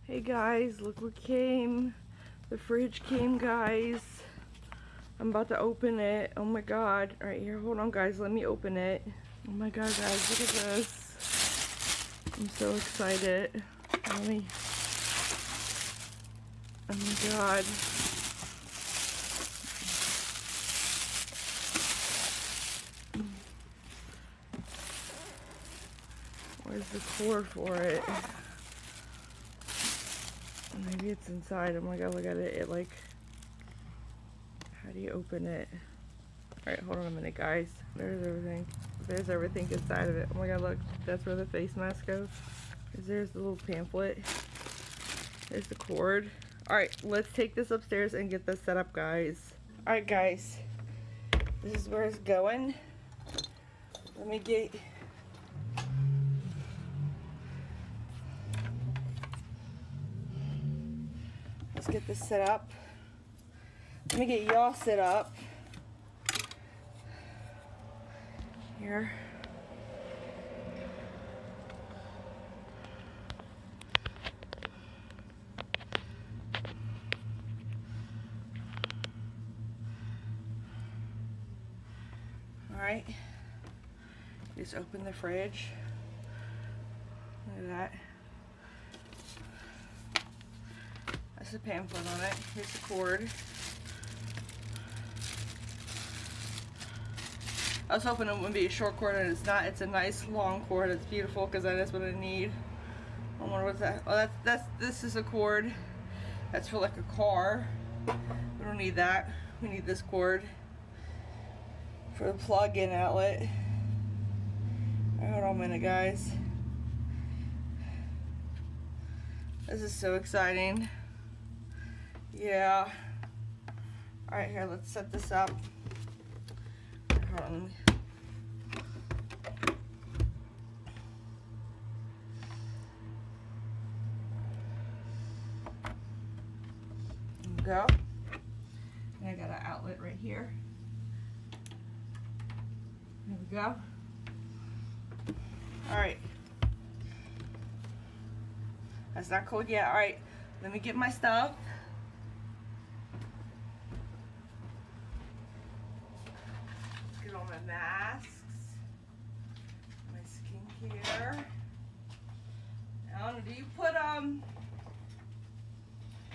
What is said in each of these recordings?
Hey guys, look what came. The fridge came, guys. I'm about to open it. Oh my god. Alright, here, hold on guys, let me open it. Oh my god, guys, look at this. I'm so excited. Let me... Oh my god. Where's the cord for it? Maybe it's inside. Oh my god, look at it. It like... How do you open it? Alright, hold on a minute, guys. There's everything. There's everything inside of it. Oh my god, look. That's where the face mask goes. There's the little pamphlet. There's the cord. Alright, let's take this upstairs and get this set up, guys. Alright, guys. This is where it's going. Let me get... Let's get this set up. Let me get y'all set up. Here. Alright. Just open the fridge. Look at that. That's the pamphlet on it. Here's the cord. I was hoping it wouldn't be a short cord, and it's not. It's a nice long cord. It's beautiful because that's what I need. I wonder what's that. Oh, this is a cord. That's for like a car. We don't need that. We need this cord for the plug-in outlet. Hold on a minute, guys. This is so exciting. Yeah. Alright, here, let's set this up. Hold on. There we go. And I got an outlet right here. There we go. Alright. That's not cold yet. Alright, let me get my stuff. Let's get all my masks, my skincare. Now, do you put,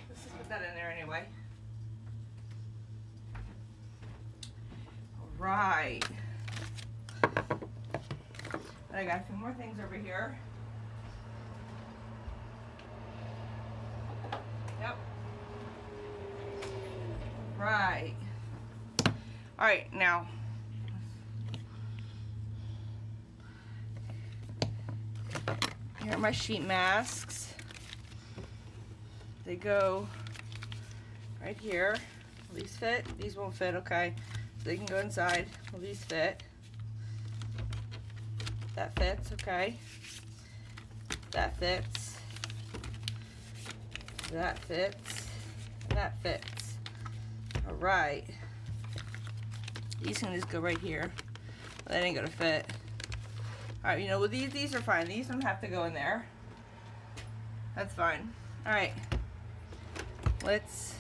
let's just put that in there anyway. Alright. I got a few more things over here. Yep. Right. Alright, now. Here are my sheet masks. They go right here. Will these fit? These won't fit, okay. So they can go inside. Will these fit? That fits, okay. That fits. That fits. That fits. Alright. These can just go right here. That ain't gonna fit. Alright, you know, well, these are fine. These don't have to go in there. That's fine. Alright. Let's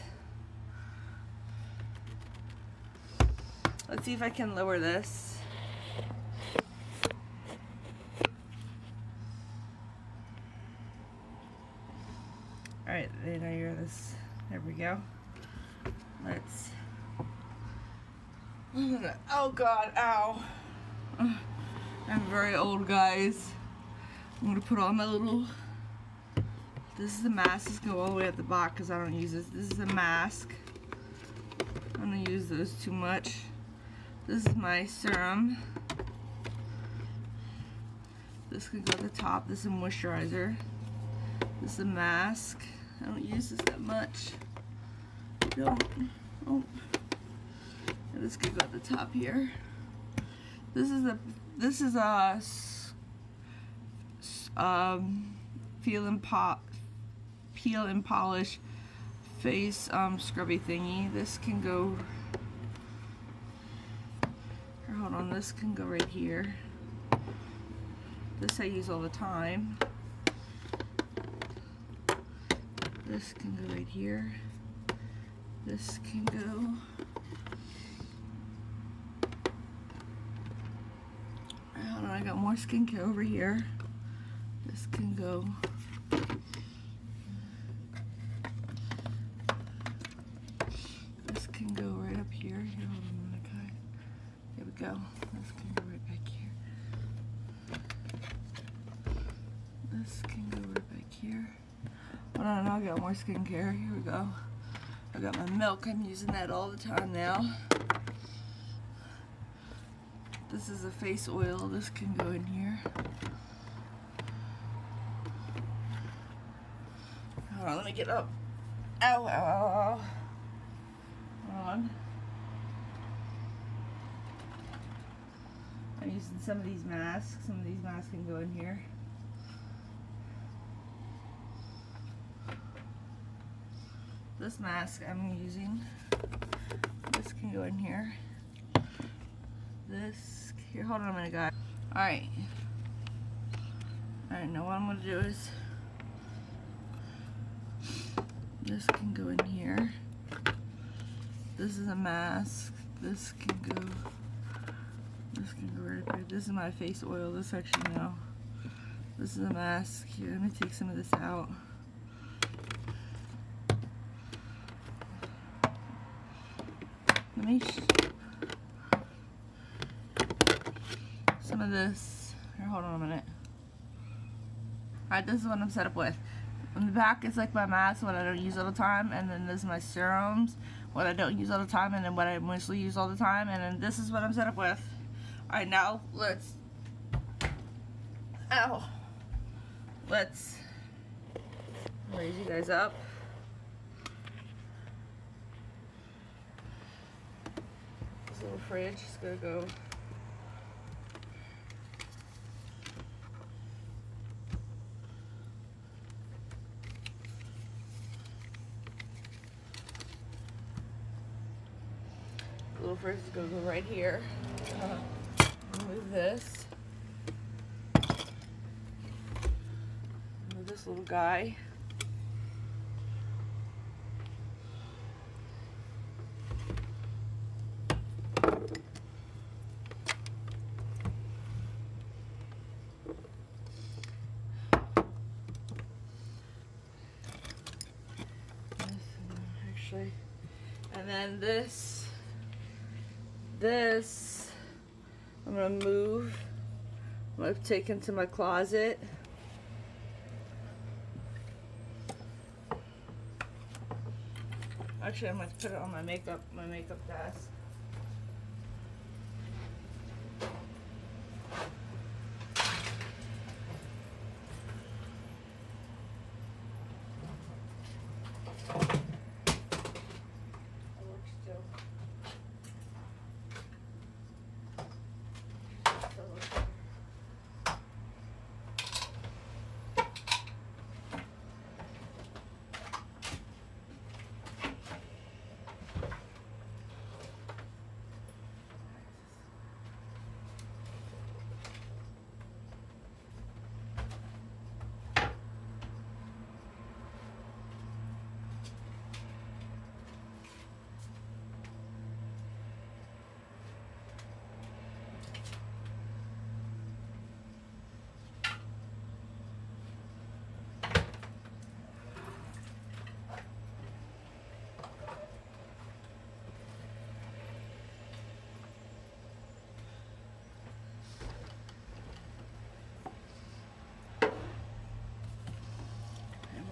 see if I can lower this. Alright, then I hear this. There we go. Let's. Oh god, ow. I'm very old, guys. I'm gonna put all my little. This is the mask. This go all the way at the back because I don't use this. This is a mask. I don't use those too much. This is my serum. This can go at the top. This is a moisturizer. This is a mask. I don't use this that much. Don't. Oh. And this could go at the top here. This is a peel and polish face scrubby thingy. This can go. Hold on. This can go right here. This I use all the time. This can go right here. This can go hold on, I got more skincare over here. This can go right up here. Here, hold on a minute, guys. There we go. This can go right back here. This can go right back here. Hold on, I got more skincare. Here we go. I got my milk. I'm using that all the time now. This is a face oil. This can go in here. Hold on, let me get up. Ow, ow, ow, ow. Hold on. I'm using some of these masks. Some of these masks can go in here. This mask I'm using, this can go in here. This, here, hold on a minute, guys. Alright, now what I'm going to do is, this can go in here. This is a mask. This can go right up here. This is my face oil. This actually, no. This is a mask. Here, let me take some of this out. Let me some of this. Here, hold on a minute. Alright, this is what I'm set up with. On the back, it's like my mask, what I don't use all the time, and then this is my serums, what I don't use all the time, and then what I mostly use all the time, and then this is what I'm set up with. Alright, now let's raise you guys up. This little fridge is gonna go. Little fridge is gonna go right here. Move this. Move this little guy. Actually, and then this I'm gonna move. I'm gonna take into my closet. Actually, I'm gonna put it on my makeup desk.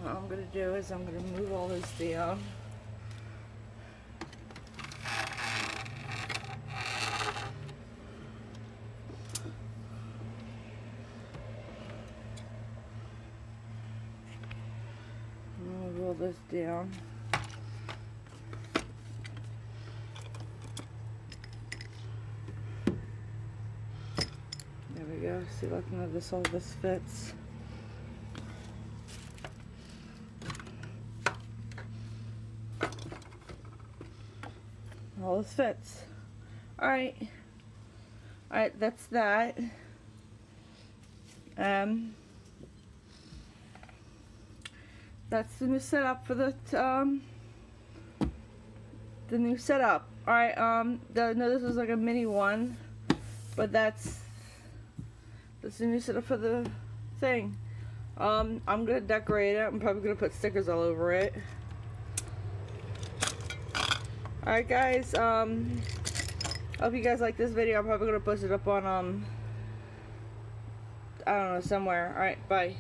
What I'm going to do is I'm going to move all this down. I'm going to roll this down. There we go. See, look, none of this, all this fits. All this fits. Alright, that's that. that's the new setup for the new setup. Alright, no, this was like a mini one, but that's the new setup for the thing. I'm gonna decorate it. I'm probably gonna put stickers all over it. Alright guys, hope you guys like this video. I'm probably gonna post it up on I don't know, somewhere. Alright, bye.